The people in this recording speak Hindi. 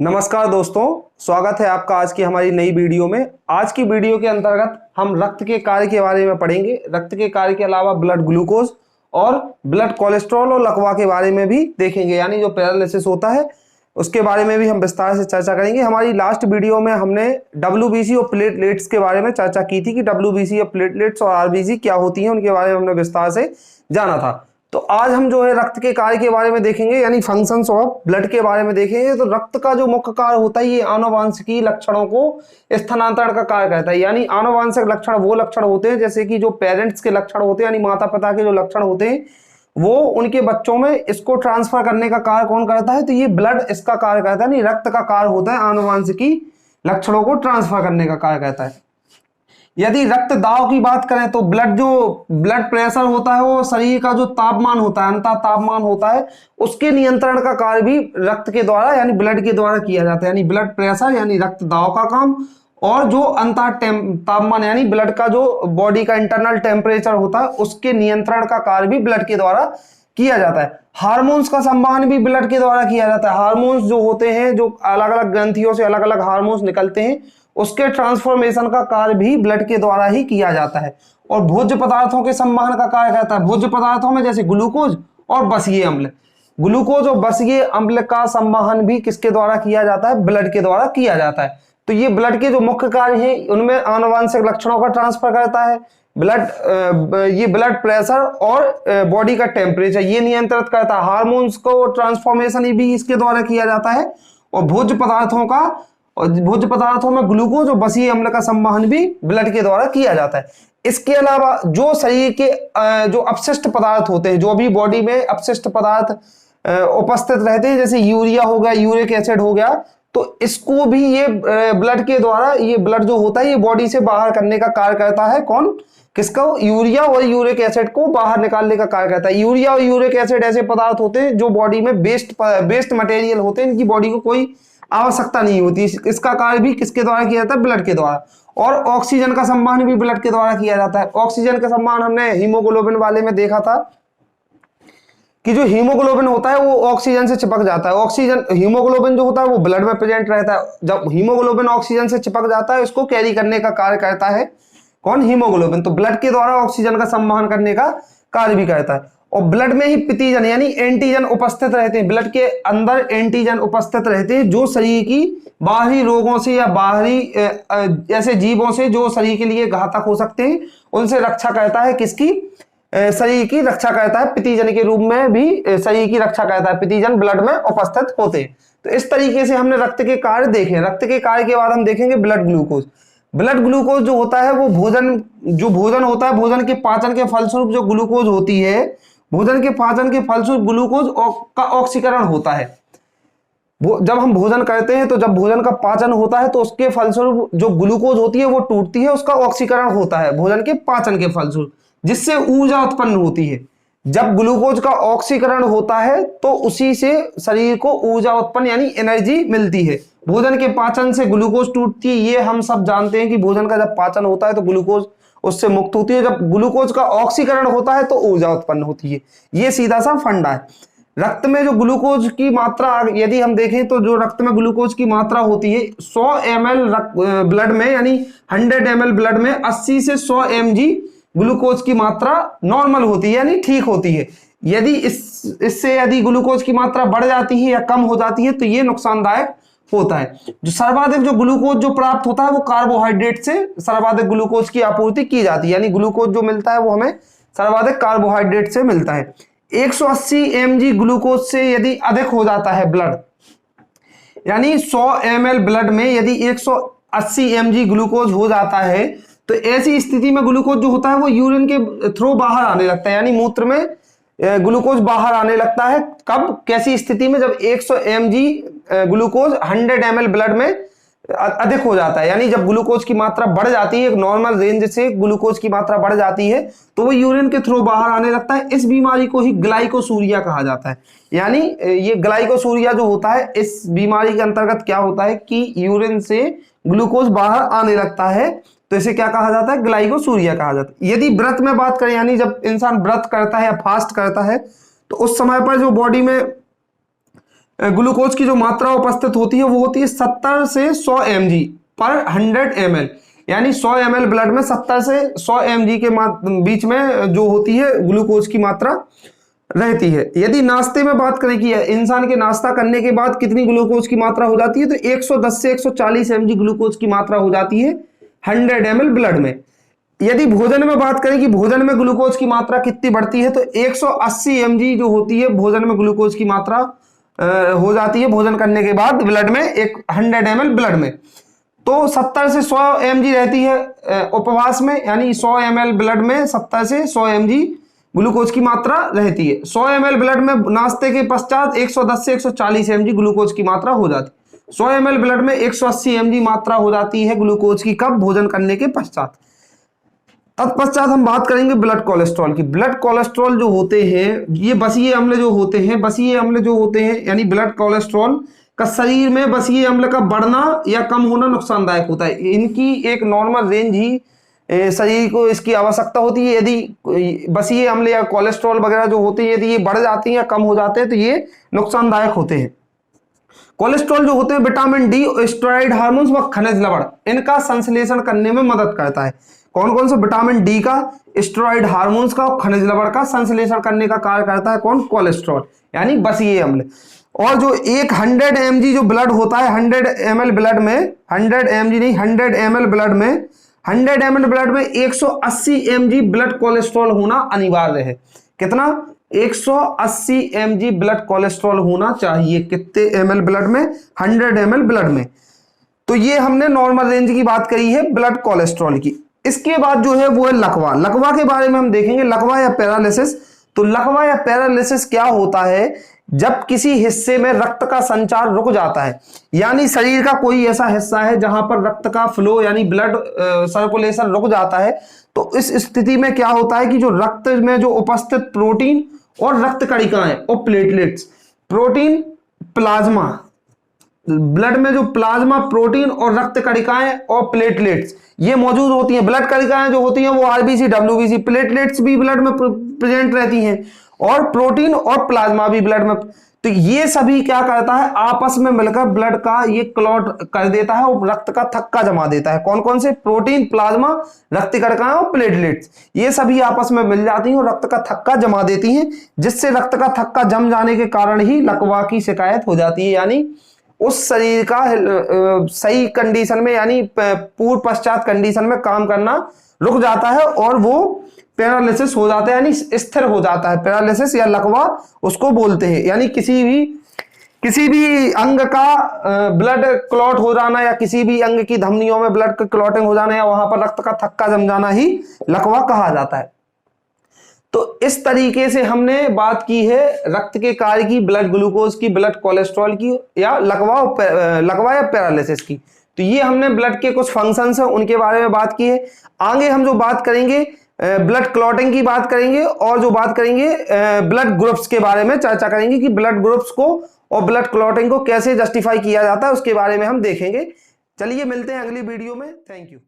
नमस्कार दोस्तों, स्वागत है आपका आज की हमारी नई वीडियो में। आज की वीडियो के अंतर्गत हम रक्त के कार्य के बारे में पढ़ेंगे। रक्त के कार्य के अलावा ब्लड ग्लूकोज और ब्लड कोलेस्ट्रॉल और लकवा के बारे में भी देखेंगे, यानी जो पैरालिसिस होता है उसके बारे में भी हम विस्तार से चर्चा करेंगे। हमारी लास्ट वीडियो में हमने WBC और प्लेटलेट्स के बारे में चर्चा की थी कि WBC और प्लेटलेट्स और RBC क्या होती हैं, उनके बारे में हमने विस्तार से जाना था। तो आज हम जो है रक्त के कार्य के बारे में देखेंगे, यानी फंक्शंस ऑफ ब्लड के बारे में देखेंगे। तो रक्त का जो मुख्य कार्य होता है, ये आनुवांशिकी लक्षणों को स्थानांतरण का कार्य करता है। यानी आनुवांशिक लक्षण वो लक्षण होते हैं जैसे कि जो पेरेंट्स के लक्षण होते हैं, यानी माता पिता के जो लक्षण होते हैं, वो उनके बच्चों में इसको ट्रांसफर करने का कार्य कौन करता है? तो ये ब्लड इसका कार्य करता है। नहीं, रक्त का कार्य होता है आनुवांशिकी लक्षणों को ट्रांसफर करने का कार्य करता है। यदि रक्त दाब की बात करें तो ब्लड प्रेशर होता है, वो शरीर का जो तापमान होता है, अंतर तापमान होता है, उसके नियंत्रण का कार्य भी रक्त के द्वारा यानी ब्लड के द्वारा किया जाता है। यानी ब्लड प्रेशर यानी रक्त दाब का काम, और जो अंतर तापमान यानी ब्लड का जो बॉडी का इंटरनल टेम्परेचर होता है, उसके नियंत्रण का कार्य भी ब्लड के द्वारा किया जाता है। हार्मोन्स का संवहन भी ब्लड के द्वारा किया जाता है। हार्मोन्स जो होते हैं, जो अलग अलग ग्रंथियों से अलग अलग हार्मोन्स निकलते हैं, उसके ट्रांसफॉर्मेशन का कार्य भी ब्लड के द्वारा ही किया जाता है। और भोज्य पदार्थों के संवहन का कार्य करता है। भोज्य पदार्थों में जैसे ग्लूकोज और बसीय अम्ल, ग्लूकोज और बसीय अम्ल का संवहन भी किसके द्वारा किया जाता है? ब्लड के द्वारा किया जाता है। तो ये ब्लड के जो मुख्य कार्य हैं, उनमें आनुवांशिक लक्षणों का ट्रांसफर करता है। ये ब्लड प्रेशर और बॉडी का टेम्परेचर ये नियंत्रित करता है। हार्मोन्स को ट्रांसफॉर्मेशन भी इसके द्वारा किया जाता है। और भोज्य पदार्थों में ग्लूकोज और बसीय अम्ल का संवहन भी ब्लड के द्वारा किया जाता है। इसके अलावा जो शरीर के जो अपशिष्ट पदार्थ होते हैं, जो भी बॉडी में अपशिष्ट पदार्थ उपस्थित रहते हैं, जैसे यूरिया हो गया, यूरिक एसिड हो गया, तो इसको भी ये ब्लड के द्वारा, ये ब्लड जो होता है ये बॉडी से बाहर करने का कार्य करता है। कौन? किसका? यूरिया और यूरिक एसिड को बाहर निकालने का कार्य करता है। यूरिया और यूरिक एसिड ऐसे पदार्थ होते हैं जो बॉडी में वेस्ट मटेरियल होते हैं, इनकी बॉडी को कोई आवश्यकता नहीं होती। इसका कार्य भी किसके द्वारा किया जाता है? ब्लड के द्वारा। और ऑक्सीजन का संवहन भी ब्लड के द्वारा किया जाता है। ऑक्सीजन का संवहन हमने हीमोग्लोबिन वाले में देखा था कि जो हीमोग्लोबिन होता है वो ऑक्सीजन से चिपक जाता है। हीमोग्लोबिन जो होता है वो ब्लड में प्रेजेंट रहता है। जब हीमोग्लोबिन ऑक्सीजन से चिपक जाता है, इसको कैरी करने का कार्य करता है कौन? हीमोग्लोबिन। तो ब्लड के द्वारा ऑक्सीजन का संवहन करने का कार्य भी करता है। और ब्लड में ही पितिजन यानी एंटीजन उपस्थित रहते हैं। ब्लड के अंदर एंटीजन उपस्थित रहते हैं जो शरीर की बाहरी रोगों से या बाहरी ऐसे जीवों से जो शरीर के लिए घातक हो सकते हैं, उनसे रक्षा करता है। किसकी? शरीर की रक्षा करता है। पितिजन के रूप में भी शरीर की रक्षा करता है। पितिजन ब्लड में उपस्थित होते हैं। तो इस तरीके से हमने रक्त के कार्य देखे। रक्त के कार्य के बाद हम देखेंगे ब्लड ग्लूकोज। ब्लड ग्लूकोज जो होता है वो भोजन होता है, भोजन के पाचन के फलस्वरूप जो ग्लूकोज होती है, भोजन के पाचन के फलस्वरूप ग्लूकोज का ऑक्सीकरण होता है। जब हम भोजन करते हैं तो जब भोजन का पाचन होता है तो उसके फलस्वरूप जो ग्लूकोज होती है वो टूटती है, उसका ऑक्सीकरण होता है भोजन के पाचन के फलस्वरूप, जिससे ऊर्जा उत्पन्न होती है। जब ग्लूकोज का ऑक्सीकरण होता है तो उसी से शरीर को ऊर्जा उत्पन्न यानी एनर्जी मिलती है। भोजन के पाचन से ग्लूकोज टूटती है, ये हम सब जानते हैं कि भोजन का जब पाचन होता है तो ग्लूकोज उससे मुक्त होती है। जब ग्लूकोज का ऑक्सीकरण होता है तो ऊर्जा उत्पन्न होती है। ये सीधा सा फंडा है। रक्त में जो ग्लूकोज की मात्रा यदि हम देखें तो जो रक्त में ग्लूकोज की मात्रा होती है 100 ml ब्लड में, यानी 100 ml ब्लड में 80 से 100 mg ग्लूकोज की मात्रा नॉर्मल होती है, यानी ठीक होती है। यदि इससे यदि ग्लूकोज की मात्रा बढ़ जाती है या कम हो जाती है तो ये नुकसानदायक होता है। जो सर्वाधिक जो ग्लूकोज जो प्राप्त होता है वो कार्बोहाइड्रेट से सर्वाधिक ग्लूकोज की आपूर्ति की जाती है। यानी ग्लूकोज जो मिलता है वो हमें सर्वाधिक कार्बोहाइड्रेट से मिलता है। 180 mg ग्लूकोज से यदि अधिक हो जाता है ब्लड, यानी 100 ml ब्लड में यदि 180 mg ग्लूकोज हो जाता है तो ऐसी स्थिति में ग्लूकोज जो होता है वो यूरिन के थ्रू बाहर आने लगता है, यानी मूत्र में ग्लूकोज बाहर आने लगता है। कब? कैसी स्थिति में? जब 100 mg ग्लूकोज 100 ml ब्लड में अधिक हो जाता है, यानी जब ग्लूकोज की मात्रा बढ़ जाती है, एक नॉर्मल रेंज से ग्लूकोज की मात्रा बढ़ जाती है तो वो यूरिन के थ्रू बाहर आने लगता है। इस बीमारी को ही ग्लाइकोसूरिया कहा जाता है। यानी ये ग्लाइकोसूरिया जो होता है, इस बीमारी के अंतर्गत क्या होता है कि यूरिन से ग्लूकोज बाहर आने लगता है, तो इसे क्या कहा जाता है? ग्लाइकोसूरिया कहा जाता है। यदि व्रत में बात करें, यानी जब इंसान व्रत करता है या फास्ट करता है, तो उस समय पर जो बॉडी में ग्लूकोज की जो मात्रा उपस्थित होती है वो होती है 70 से 100 mg पर 100 ml, यानी 100 ml ब्लड में 70 से 100 mg के बीच में जो होती है ग्लूकोज की मात्रा रहती है। यदि नाश्ते में बात करें कि इंसान के नाश्ता करने के बाद कितनी ग्लूकोज की मात्रा हो जाती है, तो 110 से 140 mg ग्लूकोज की मात्रा हो जाती है 100 ml ब्लड में। यदि भोजन में बात करें कि भोजन में ग्लूकोज की मात्रा कितनी बढ़ती है, तो 180 mg जो होती है भोजन में ग्लूकोज की मात्रा हो जाती है भोजन करने के बाद ब्लड में, 100 ml ब्लड में। तो 70 से 100 mg रहती है उपवास में, यानी 100 ml ब्लड में 70 से 100 mg ग्लूकोज की मात्रा रहती है। 100 ml ब्लड में नाश्ते के पश्चात 110 से 140 mg ग्लूकोज की मात्रा हो जाती है। 100 ml ब्लड में 180 mg मात्रा हो जाती है ग्लूकोज की, कब? भोजन करने के पश्चात। तत्पश्चात हम बात करेंगे ब्लड कोलेस्ट्रॉल की। ब्लड कोलेस्ट्रॉल जो होते हैं, ये बसीय अम्ल जो होते हैं, बसीय अम्ल जो होते हैं यानी ब्लड कोलेस्ट्रॉल का शरीर में बसीय अम्ल का बढ़ना या कम होना नुकसानदायक होता है। इनकी एक नॉर्मल रेंज ही शरीर को इसकी आवश्यकता होती है। यदि बसीय अम्ल या कोलेस्ट्रॉल वगैरह जो होते हैं यदि ये बढ़ जाते हैं या कम हो जाते हैं तो ये नुकसानदायक होते हैं। कोलेस्ट्रॉल जो होते हैं विटामिन डी, स्टेरॉइड हार्मोन्स व खनिज लवण, इनका संश्लेषण करने में मदद करता है। कौन कौन से? विटामिन डी का, स्टेरॉइड हार्मोन्स का और खनिज लवण का संश्लेषण करने का कार्य करता है कौन? कोलेस्ट्रॉल, यानी बसीय अम्ल। और जो एक 100 mg जो ब्लड होता है, 100 ml ब्लड में, 100 mg नहीं 100 ml ब्लड में, 100 ml ब्लड में 180 mg ब्लड कोलेस्ट्रॉल होना अनिवार्य है। कितना? 180 mg ब्लड कोलेस्ट्रॉल होना चाहिए। कितने ml ब्लड में? 100 ml ब्लड में। तो ये हमने नॉर्मल रेंज की बात करी है ब्लड कोलेस्ट्रॉल की। इसके बाद जो है वो है लकवा। लकवा के बारे में हम देखेंगे, लकवा या पैरालिसिस। तो लकवा या पैरालिसिस क्या होता है? जब किसी हिस्से में रक्त का संचार रुक जाता है, यानी शरीर का कोई ऐसा हिस्सा है जहां पर रक्त का फ्लो यानी ब्लड सर्कुलेशन रुक जाता है, तो इस स्थिति में क्या होता है कि जो रक्त में जो उपस्थित प्रोटीन और रक्त कणिकाएं और प्लेटलेट्स, प्रोटीन, प्लाज्मा, ब्लड में जो प्लाज्मा, प्रोटीन और रक्त कणिकाएं और प्लेटलेट्स ये मौजूद होती हैं। ब्लड कणिकाएं जो होती हैं वो आरबीसी, डब्ल्यूबीसी, प्लेटलेट्स भी ब्लड में प्रेजेंट रहती हैं और प्रोटीन और प्लाज्मा भी ब्लड में। तो ये सभी क्या करता है? आपस में मिलकर ब्लड का ये क्लॉट कर देता है और रक्त का थक्का जमा देता है। कौन कौन से? प्रोटीन, प्लाज्मा, रक्त कणिकाएं और प्लेटलेट्स, ये सभी आपस में मिल जाती हैं और रक्त का थक्का जमा देती हैं, जिससे रक्त का थक्का जम जाने के कारण ही लकवा की शिकायत हो जाती है। यानी उस शरीर का सही कंडीशन में यानी पूर्व पश्चात कंडीशन में काम करना रुक जाता है और वो पैरालिसिस हो जाता है, यानी स्थिर हो जाता है। पैरालिसिस या लकवा उसको बोलते हैं। यानी किसी भी अंग का ब्लड क्लॉट हो जाना या किसी भी अंग की धमनियों में ब्लड का क्लॉटिंग हो जाना या वहां पर रक्त का थक्का जम जाना ही लकवा कहा जाता है। तो इस तरीके से हमने बात की है रक्त के कार्य की, ब्लड ग्लूकोज की, ब्लड कोलेस्ट्रॉल की, या लकवा या पैरालिसिस की। तो ये हमने ब्लड के कुछ फंक्शंस हैं उनके बारे में बात की है। आगे हम जो बात करेंगे ब्लड क्लॉटिंग की बात करेंगे और जो बात करेंगे ब्लड ग्रुप्स के बारे में चर्चा करेंगे कि ब्लड ग्रुप्स को और ब्लड क्लॉटिंग को कैसे जस्टिफाई किया जाता है, उसके बारे में हम देखेंगे। चलिए मिलते हैं अगली वीडियो में। Thank you.